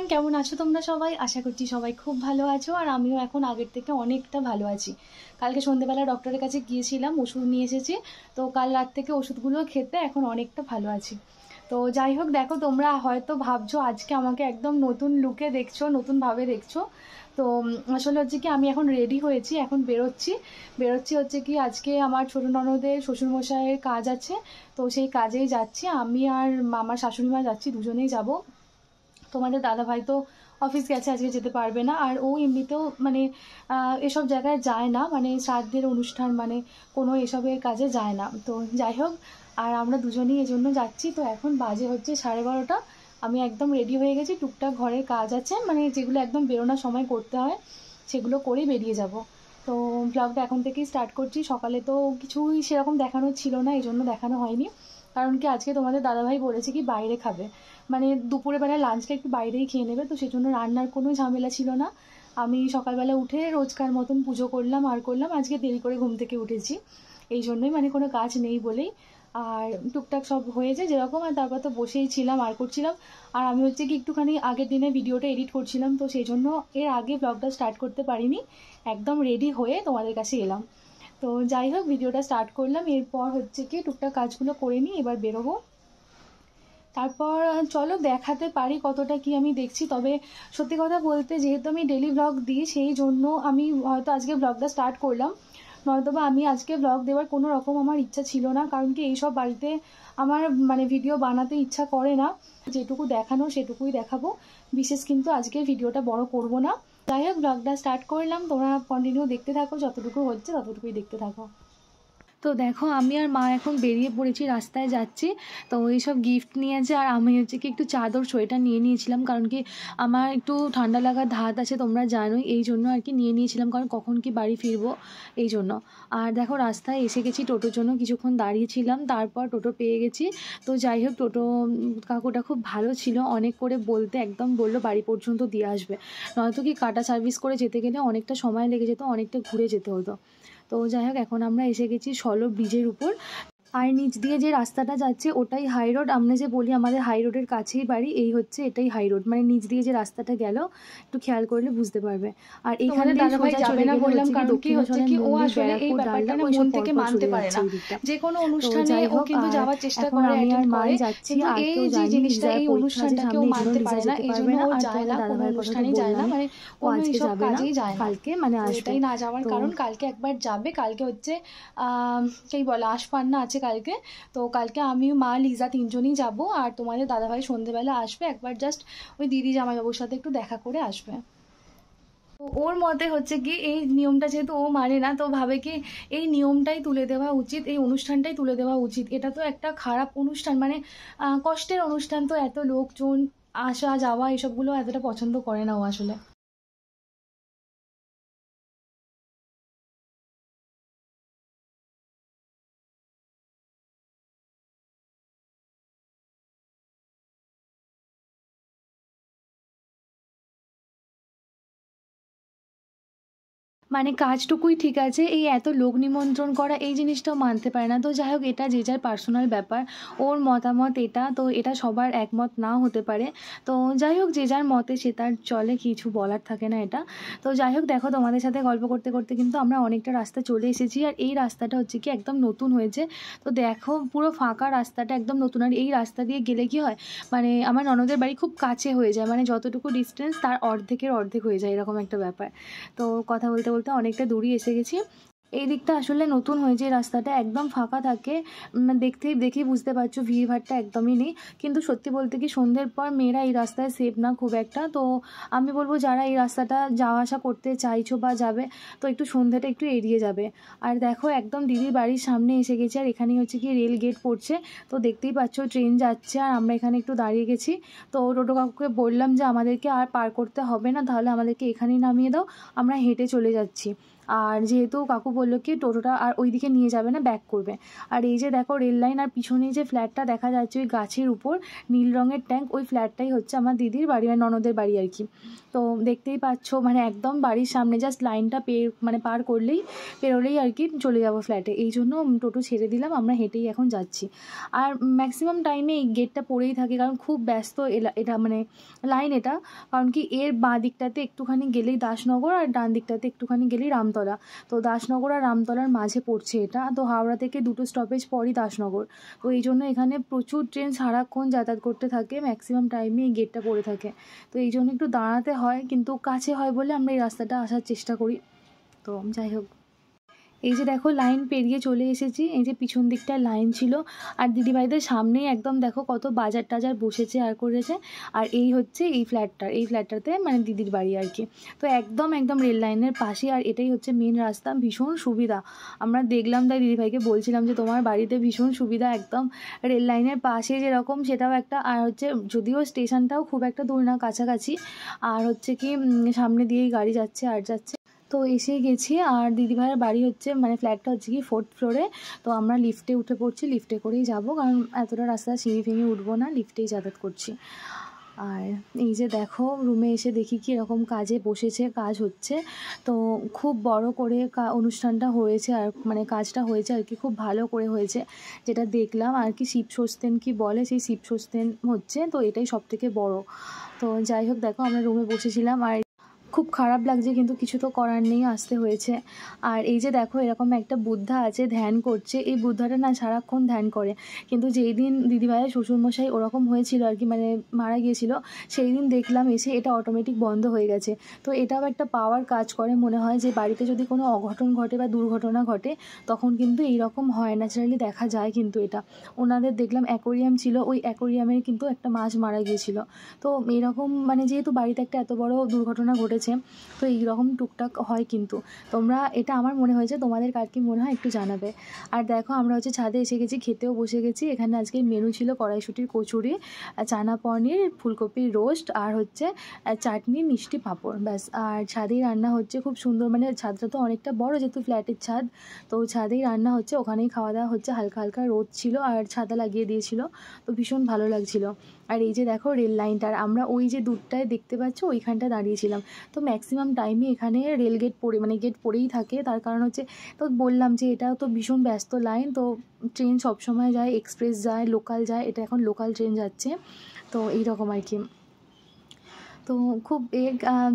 Everyone, কেমন আছো তোমরা সবাই? আশা করছি সবাই খুব ভালো আছো। আর আমিও এখন আগের থেকে অনেকটা ভালো আছি। কালকে সন্ধ্যেবেলা ডক্টরের কাছে গিয়েছিলাম, ওষুধ নিয়ে এসেছি। তো কাল রাত থেকে ওষুধগুলো খেতে এখন অনেকটা ভালো আছি। তো যাই হোক, দেখো তোমরা হয়তো ভাবছো আজকে আমাকে একদম নতুন লুকে দেখছো, নতুনভাবে দেখছো। তো আসলে হচ্ছে কি, আমি এখন রেডি হয়েছি, এখন বেরোচ্ছি হচ্ছে কি, আজকে আমার ছোটো ননদের শ্বশুরমশাইয়ের কাজ আছে। তো সেই কাজেই যাচ্ছি, আমি আর আমার শাশুড়ি মা যাচ্ছি, দুজনেই যাব। তোমাদের দাদাভাই তো অফিস গেছে, আজকে যেতে পারবে না। আর ও এমনিতেও মানে এসব জায়গায় যায় না, মানে শ্রাদ্ধের অনুষ্ঠান মানে কোনো এসবের কাজে যায় না। তো যাই হোক, আর আমরা দুজনেই এজন্য যাচ্ছি। তো এখন বাজে হচ্ছে 12:30। আমি একদম রেডি হয়ে গেছি, টুকটাক ঘরের কাজ আছে মানে যেগুলো একদম বেরোনোর সময় করতে হয়, সেগুলো করেই বেরিয়ে যাব। তো ব্লগটা এখন থেকেই স্টার্ট করছি। সকালে তো কিছুই সেরকম দেখানো ছিল না, এই জন্য দেখানো হয়নি। কারণ কি, আজকে তোমাদের দাদাভাই বলেছে কি বাইরে খাবে, মানে দুপুরে বেলায় লাঞ্চটা একটু বাইরেই খেয়ে নেবে। তো সেজন্য রান্নার কোনো ঝামেলা ছিল না। আমি সকালবেলা উঠে রোজকার মতন পুজো করলাম আর করলাম। আজকে দেরি করে ঘুম থেকে উঠেছি, এই জন্যই, মানে কোনো কাজ নেই বলেই। আর টুকটাক সব হয়েছে যেরকম, আর তারপর তো বসেই ছিলাম আর করছিলাম। আর আমি হচ্ছে কি একটুখানি আগের দিনে ভিডিওটা এডিট করছিলাম, তো সেই জন্য এর আগে ব্লগটা স্টার্ট করতে পারিনি। একদম রেডি হয়ে তোমাদের কাছে এলাম। তো যাই হোক, ভিডিওটা স্টার্ট করলাম। এরপর হচ্ছে কি টুকটাক কাজগুলো করে নিই, এবার বেরোবো। তারপর চলো দেখাতে পারি কতটা কি আমি দেখছি। তবে সত্যি কথা বলতে, যেহেতু আমি ডেলি ব্লগ দিই, সেই জন্য আমি হয়তো আজকে ব্লগটা স্টার্ট করলাম। নয়তোবা আমি আজকে ব্লগ দেওয়ার কোনো রকম আমার ইচ্ছা ছিল না। কারণ কি, এইসব বাড়িতে আমার মানে ভিডিও বানাতে ইচ্ছা করে না। যেটুকু দেখানো সেটুকুই দেখাবো, বিশেষ কিন্তু আজকে ভিডিওটা বড় করব না। যাই হোক, ব্লগটা স্টার্ট করলাম, তোমরা কন্টিনিউ দেখতে থাকো, যতটুকু হচ্ছে ততটুকুই দেখতে থাকো। তো দেখো, আমি আর মা এখন বেরিয়ে পড়েছি, রাস্তায় যাচ্ছি। তো এইসব গিফট নিয়েছে, আর আমি হচ্ছে কি একটু চাদর সোয়েটার নিয়ে নিয়েছিলাম, কারণ কি আমার একটু ঠান্ডা লাগার ধাত আছে, তোমরা জানোই, এই জন্য আর কি নিয়ে নিয়েছিলাম, কারণ কখন কি বাড়ি ফিরবো এই জন্য। আর দেখো, রাস্তায় এসে গেছি, টোটোর জন্য কিছুক্ষণ দাঁড়িয়েছিলাম, তারপর টোটো পেয়ে গেছি। তো যাই হোক, টোটো কাকুটা খুব ভালো ছিল, অনেক করে বলতে একদম বললো বাড়ি পর্যন্ত দিয়ে আসবে। নয়তো কি কাটা সার্ভিস করে যেতে গেলে অনেকটা সময় লেগে যেত, অনেকটা ঘুরে যেতে হতো। তো যাই হোক, এখন আমরা এসে গেছি সলো ব্রিজের উপর। আর নিচ দিয়ে যে রাস্তাটা যাচ্ছে ওটাই হাই রোড। আমরা যে বলি আমাদের হাই রোডের কাছেই বাড়ি, এই হচ্ছে এটাই হাই রোড, মানে নিচ দিয়ে যে রাস্তাটা গেল একটু খেয়াল করলে বুঝতে পারবে। আর এখানে দাদাভাই যাবে না বললাম, কারণ কি হচ্ছে কি, ও আসলে এই ব্যাপারটা না মন থেকে মানতে পারে না। যে কোনো অনুষ্ঠানে ও কিন্তু যাওয়ার চেষ্টা করে, অ্যাটেন্ড করে, কিন্তু এই যে জিনিসটা, এই অনুষ্ঠানটাকে ও মানতে পারে না, এই জন্য ও যায় না, কোনো অনুষ্ঠানেই যায় না, মানে ও আজকে যাবে না, কালকে মানে এটাই না যাওয়ার কারণ। কালকে একবার যাবে, কালকে হচ্ছে সেই বলে আশপান্না আছে কালকে। তো কালকে আমি, মা, লিজা তিনজনই যাব। আর তোমাদের দাদাভাই সন্ধেবেলা আসবে, একবার জাস্ট ওই দিদি জামাইবাবুর সাথে একটু দেখা করে আসবে। তো ওর মতে হচ্ছে কি, এই নিয়মটা যেহেতু ও মানে না, তো ভাবে কি এই নিয়মটাই তুলে দেওয়া উচিত, এই অনুষ্ঠানটাই তুলে দেওয়া উচিত। এটা তো একটা খারাপ অনুষ্ঠান, মানে কষ্টের অনুষ্ঠান, তো এত লোকজন আসা যাওয়া এসবগুলো এতটা পছন্দ করে না ও আসলে। মানে কাজটুকুই ঠিক আছে, এই এত লোক নিমন্ত্রণ করা এই জিনিসটাও মানতে পারে না। তো যাই হোক, এটা যে যার পার্সোনাল ব্যাপার, ওর মতামত এটা, তো এটা সবার একমত নাও হতে পারে। তো যাই হোক, যে যার মতে সে তার চলে, কিছু বলার থাকে না এটা। তো যাই হোক, দেখো তোমাদের সাথে গল্প করতে করতে কিন্তু আমরা অনেকটা রাস্তা চলে এসেছি। আর এই রাস্তাটা হচ্ছে কি একদম নতুন হয়েছে। তো দেখো, পুরো ফাঁকা রাস্তাটা একদম নতুন। আর এই রাস্তা দিয়ে গেলে কি হয়, মানে আমার ননদের বাড়ি খুব কাছে হয়ে যায়, মানে যতটুকু ডিস্টেন্স তার অর্ধেকের অর্ধেক হয়ে যায়, এরকম একটা ব্যাপার। তো কথা বলতে বলতে অনেকটা দূরই এসে গেছি। এই দিকটা আসলে নতুন হয়েছে, রাস্তাটা একদম ফাঁকা থাকে, দেখেই বুঝতে পারছো ভিড়ভাড়টা একদমই নেই। কিন্তু সত্যি বলতে কি, সন্ধ্যের পর মেয়েরা এই রাস্তায় সেফ না খুব একটা। তো আমি বলবো যারা এই রাস্তাটা যাওয়া আসা করতে চাইছো বা যাবে, তো একটু সন্ধ্যেটা একটু এড়িয়ে যাবে। আর দেখো, একদম দিদির বাড়ির সামনে এসে গেছি, আর এখানেই হচ্ছে কি রেল গেট পড়ছে। তো দেখতেই পাচ্ছ ট্রেন যাচ্ছে, আর আমরা এখানে একটু দাঁড়িয়ে গেছি। তো টোটো কাকুকে বললাম যে আমাদেরকে আর পার করতে হবে না, তাহলে আমাদেরকে এখানেই নামিয়ে দাও, আমরা হেঁটে চলে যাচ্ছি। আর যেহেতু কাকু বললো কি টোটোটা আর ওইদিকে নিয়ে যাবে না, ব্যাক করবে। আর এই যে দেখো রেল লাইন, আর পিছনে যে ফ্ল্যাটটা দেখা যাচ্ছে ওই গাছের উপর নীল রঙের ট্যাঙ্ক, ওই ফ্ল্যাটটাই হচ্ছে আমার দিদির বাড়ি, মানে ননদের বাড়ি আর কি। তো দেখতেই পাচ্ছ মানে একদম বাড়ির সামনে, জাস্ট লাইনটা পার করলেই পেরোলেই আর কি চলে যাবো ফ্ল্যাটে। এই জন্য টোটো ছেড়ে দিলাম, আমরা হেঁটেই এখন যাচ্ছি। আর ম্যাক্সিমাম টাইমে এই গেটটা পড়েই থাকে, কারণ খুব ব্যস্ত এটা মানে লাইন এটা। কারণ কি এর বাঁ দিকটাতে একটুখানি গেলেই দাসনগর, আর ডান দিকটাতে একটুখানি গেলেই রামতলা। তো দাসনগর আর রামতলার মাঝে পড়ছে এটা। তো হাওড়া থেকে 2টো স্টপেজ পরই দাসনগর। তো এই জন্য এখানে প্রচুর ট্রেন সারাক্ষণ যাতায়াত করতে থাকে, ম্যাক্সিমাম টাইমে এই গেটটা পড়ে থাকে। তো এই জন্য একটু দাঁড়াতে হয়, কিন্তু কাছে হয় বলে আমরা এই রাস্তাটা আসার চেষ্টা করি। তো যাই হোক, এই যে দেখো লাইন পেরিয়ে চলে এসেছি। এই যে পিছন দিকটায় লাইন ছিল, আর দিদিভাইদের সামনেই একদম দেখো কত বাজার টাজার বসেছে আর করেছে। আর এই হচ্ছে এই ফ্ল্যাটটাতে মানে দিদির বাড়ি আর কি। তো একদম রেল লাইনের পাশে, আর এটাই হচ্ছে মেন রাস্তা, ভীষণ সুবিধা। আমরা দেখলাম, তাই দিদিভাইকে বলছিলাম যে তোমার বাড়িতে ভীষণ সুবিধা, একদম রেল লাইনের পাশে যেরকম সেটাও একটা, আর হচ্ছে যদিও স্টেশনটাও খুব একটা দূর না, কাছাকাছি। আর হচ্ছে কি সামনে দিয়েই গাড়ি যাচ্ছে আর যাচ্ছে। তো এসে গেছি, আর দিদিভাইয়ের বাড়ি হচ্ছে মানে ফ্ল্যাটটা হচ্ছে কি 4th ফ্লোরে। তো আমরা লিফটে উঠে পড়ছি, লিফটে করেই যাব, কারণ এতটা রাস্তা সিঁড়ি ভেঙে উঠবো না, লিফটেই যাতায়াত করছি। আর এই যে দেখো রুমে এসে দেখি কি এরকম কাজে বসেছে, কাজ হচ্ছে। তো খুব বড় করে অনুষ্ঠানটা হয়েছে, আর মানে কাজটা হয়েছে আর কি, খুব ভালো করে হয়েছে যেটা দেখলাম আর কি। শিবস্বস্তেন কি বলে, সেই শিবস্বস্তেন হচ্ছে, তো এটাই সবথেকে বড়। তো যাই হোক দেখো আমরা রুমে বসেছিলাম, আর খুব খারাপ লাগছে, কিন্তু কিছু তো করার নেই, আসতে হয়েছে। আর এই যে দেখো এরকম একটা বুদ্ধা আছে, ধ্যান করছে। এই বুদ্ধাটা না সারাক্ষণ ধ্যান করে, কিন্তু যেই দিন দিদিভাইয়ের শ্বশুরমশাই ওরকম হয়েছিল আর কি, মানে মারা গিয়েছিল, সেই দিন দেখলাম এসে এটা অটোমেটিক বন্ধ হয়ে গেছে। তো এটাও একটা পাওয়ার কাজ করে মনে হয়, যে বাড়িতে যদি কোনো অঘটন ঘটে বা দুর্ঘটনা ঘটে, তখন কিন্তু এইরকম হয়, ন্যাচারালি দেখা যায়। কিন্তু এটা ওনাদের দেখলাম অ্যাকোরিয়াম ছিল, ওই অ্যাকোরিয়ামের কিন্তু একটা মাছ মারা গিয়েছিল। তো এইরকম মানে যেহেতু বাড়িতে একটা এত বড় দুর্ঘটনা ঘটেছে, তো এইরকম টুকটাক হয়। কিন্তু তোমরা, এটা আমার মনে হয়েছে, তোমাদের কার কি মনে হয় একটু জানাবে। আর দেখো আমরা হচ্ছে ছাদে এসে গেছি, খেতেও বসে গেছি। এখানে আজকে মেনু ছিল কড়াইশুঁটির কচুরি, চানা পনির, ফুলকপির রোস্ট, আর হচ্ছে চাটনি, মিষ্টি, পাঁপড়, ব্যাস। আর ছাদেই রান্না হচ্ছে, খুব সুন্দর, মানে ছাদটা তো অনেকটা বড়, যেহেতু ফ্ল্যাটের ছাদ, তো ছাদেই রান্না হচ্ছে, ওখানেই খাওয়া দাওয়া হচ্ছে। হালকা হালকা রোদ ছিল, আর ছাদা লাগিয়ে দিয়েছিল, তো ভীষণ ভালো লাগছিল। আর এই যে দেখো রেল লাইনটার, আমরা ওই যে দূরটায় দেখতে পাচ্ছ ওইখানটা দাঁড়িয়েছিলাম। তো ম্যাক্সিমাম টাইমে এখানে রেল গেট গেট পড়েই থাকে, তার কারণ হচ্ছে, তো বললাম যে এটা তো ভীষণ ব্যস্ত লাইন, তো ট্রেন সবসময় যায়, এক্সপ্রেস যায়, লোকাল যায়, এটা এখন লোকাল ট্রেন যাচ্ছে। তো এইরকম আর কি। তো খুব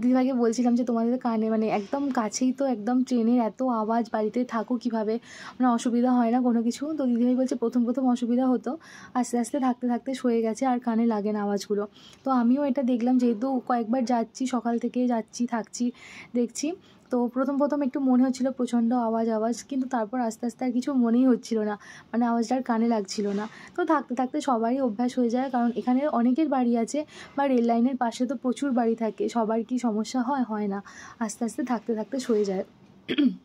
দিদিভাইকে বলছিলাম যে তোমাদের কানে মানে একদম কাছেই তো, একদম ট্রেনের এত আওয়াজ, বাড়িতে থাকো কীভাবে, মানে অসুবিধা হয় না কোনো কিছু? তো দিদিভাই বলছে প্রথম অসুবিধা হতো, আস্তে আস্তে থাকতে থাকতে সয়ে গেছে, আর কানে লাগে না আওয়াজগুলো। তো আমিও এটা দেখলাম, যেহেতু কয়েকবার যাচ্ছি, সকাল থেকে যাচ্ছি, থাকছি, দেখছি। তো প্রথম একটু মনে হচ্ছিল প্রচণ্ড আওয়াজ, কিন্তু তারপর আস্তে আস্তে আর কিছু মনেই হচ্ছিল না, মানে আওয়াজটা আর কানে লাগছিল না। তো থাকতে থাকতে সবারই অভ্যাস হয়ে যায়, কারণ এখানে অনেকের বাড়ি আছে, বা রেল লাইনের পাশে তো প্রচুর বাড়ি থাকে, সবার কি সমস্যা হয় না, আস্তে আস্তে থাকতে থাকতে সয়ে যায়।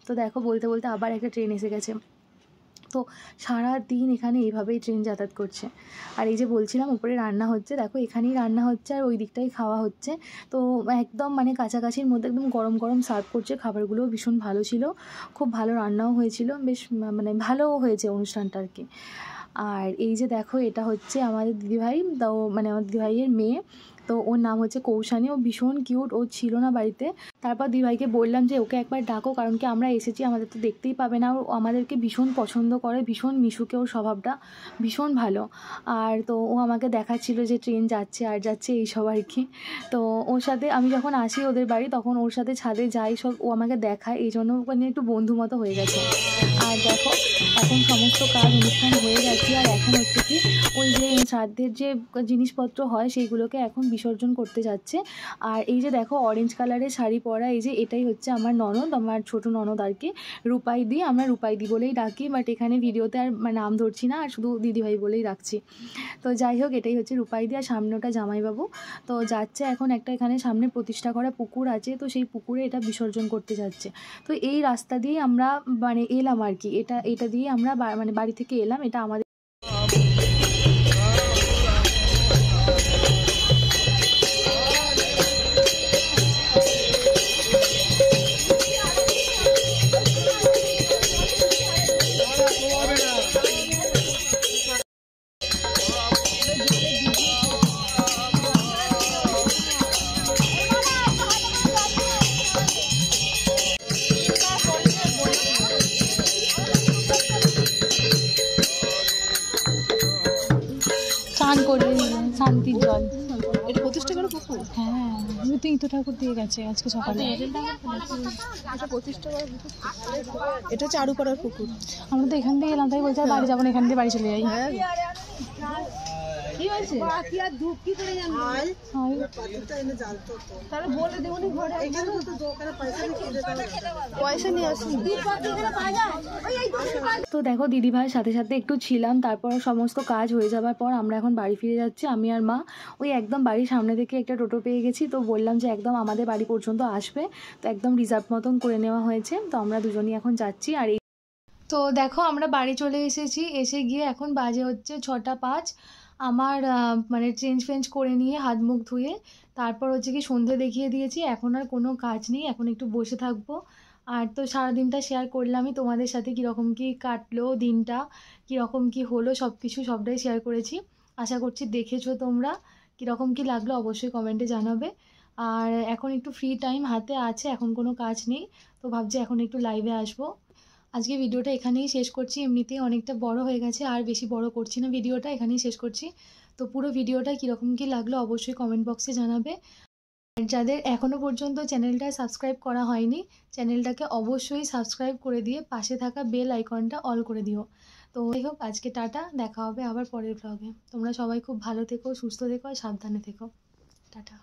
তো দেখো বলতে বলতে আবার একটা ট্রেন এসে গেছে। তো সারা দিন এখানে এইভাবেই ট্রেন যাতায়াত করছে। আর এই যে বলছিলাম উপরে রান্না হচ্ছে, দেখো এখানেই রান্না হচ্ছে, আর ওই দিকটাই খাওয়া হচ্ছে। তো একদম মানে কাছাকাছির মধ্যে একদম গরম গরম সার্ভ করছে, খাবারগুলোও ভীষণ ভালো ছিল, খুব ভালো রান্নাও হয়েছিল, বেশ মানে ভালোও হয়েছে অনুষ্ঠানটা আর কি। আর এই যে দেখো এটা হচ্ছে আমাদের দিদিভাই, তো মানে আমার দিদিভাইয়ের মেয়ে, তো ওর নাম হচ্ছে কৌশানী, ও ভীষণ কিউট, ও ছিল না বাড়িতে। তারপর দিদিভাইকে বললাম যে ওকে একবার ডাকো, কারণ কি আমরা এসেছি, আমাদের তো দেখতেই পাবে না, ও আমাদেরকে ভীষণ পছন্দ করে, ভীষণ মিশুকে, ওর স্বভাবটা ভীষণ ভালো। আর তো ও আমাকে দেখাচ্ছিল যে ট্রেন যাচ্ছে আর যাচ্ছে এইসব আর কি। তো ওর সাথে আমি যখন আসি ওদের বাড়ি, তখন ওর সাথে ছাদে যাই, সব ও আমাকে দেখায়, এই জন্য ওখানে একটু বন্ধু মতো হয়ে গেছে। আর দেখো এখন সমস্ত কাজ অনুষ্ঠান হয়ে গেছে, আর এখন হচ্ছে কি ওই যে শ্রাদ্ধের যে জিনিসপত্র হয় সেইগুলোকে এখন বিসর্জন করতে যাচ্ছে। আর এই যে দেখো অরেঞ্জ কালারের শাড়ি পরা, এই যে এটাই হচ্ছে আমার ননদ, আমার ছোটো ননদ আর কি, রূপাইদি, আমরা রূপাইদি বলেই ডাকি, বাট এখানে ভিডিওতে আর নাম ধরছি না, আর শুধু দিদিভাই বলেই রাখছি। তো যাই হোক এটাই হচ্ছে রূপাইদি, আর সামনে ওটা জামাইবাবু। তো যাচ্ছে এখন একটা, এখানে সামনে প্রতিষ্ঠা করা পুকুর আছে, তো সেই পুকুরে এটা বিসর্জন করতে যাচ্ছে। তো এই রাস্তা দিয়ে আমরা মানে এলাম আর কি, এটা দিয়ে আমরা মানে বাড়ি থেকে এলাম, এটা আমাদের করে শান্তির জল। এটা 25 টাকার পুকুর? হ্যাঁ, আমি তো ইতো ঠাকুর দিয়ে গেছে আজকে সকালে। এটা 25 টাকার পুকুর। এটা চারুপাড়ার পুকুর। আমরা তো এখান থেকে এলাম, তাই বলছি আর বাড়ি যাবো না, এখান থেকে বাড়ি চলে যাই। হ্যাঁ, কি হয়েছে? তাহলে বলে দেবনি ঘরে পয়সা নিয়ে আসুন। তো দেখো দিদিভাইয়ের সাথে সাথে একটু ছিলাম, তারপর সমস্ত কাজ হয়ে যাওয়ার পর আমরা এখন বাড়ি ফিরে যাচ্ছি আমি আর মা। ওই একদম বাড়ির সামনে থেকে একটা টোটো পেয়ে গেছি, তো বললাম যে একদম আমাদের বাড়ি পর্যন্ত আসবে, তো একদম রিজার্ভ মতন করে নেওয়া হয়েছে। তো আমরা দুজনই এখন যাচ্ছি। আর এই তো দেখো আমরা বাড়ি চলে এসেছি, এসে গিয়ে এখন বাজে হচ্ছে 6টা 5। আমার মানে চেঞ্জ ফেঞ্জ করে নিয়ে হাত মুখ ধুয়ে তারপর হচ্ছে কি সন্ধে দেখিয়ে দিয়েছি। এখন আর কোনো কাজ নেই, এখন একটু বসে থাকবো। আর তো সারাদিনটা শেয়ার করলামই তোমাদের সাথে, কীরকম কী কাটলো দিনটা, কীরকম কী হলো, সব কিছু সবটাই শেয়ার করেছি। আশা করছি দেখেছো তোমরা, কীরকম কী লাগলো অবশ্যই কমেন্টে জানাবে। আর এখন একটু ফ্রি টাইম হাতে আছে, এখন কোনো কাজ নেই, তো ভাবছি এখন একটু লাইভে আসবো। আজকে ভিডিওটা এখানেই শেষ করছি, এমনিতেই অনেকটা বড় হয়ে গেছে, আর বেশি বড় করছি না, ভিডিওটা এখানেই শেষ করছি। তো পুরো ভিডিওটা কীরকম কী লাগলো অবশ্যই কমেন্ট বক্সে জানাবে। আর যাদের এখনও পর্যন্ত চ্যানেলটা সাবস্ক্রাইব করা হয়নি, চ্যানেলটাকে অবশ্যই সাবস্ক্রাইব করে দিয়ে পাশে থাকা বেল আইকনটা অল করে দিও। তো যাই হোক, আজকে টাটা, দেখা হবে আবার পরের ব্লগে। তোমরা সবাই খুব ভালো থেকো, সুস্থ থেকো আর সাবধানে থেকো। টাটা।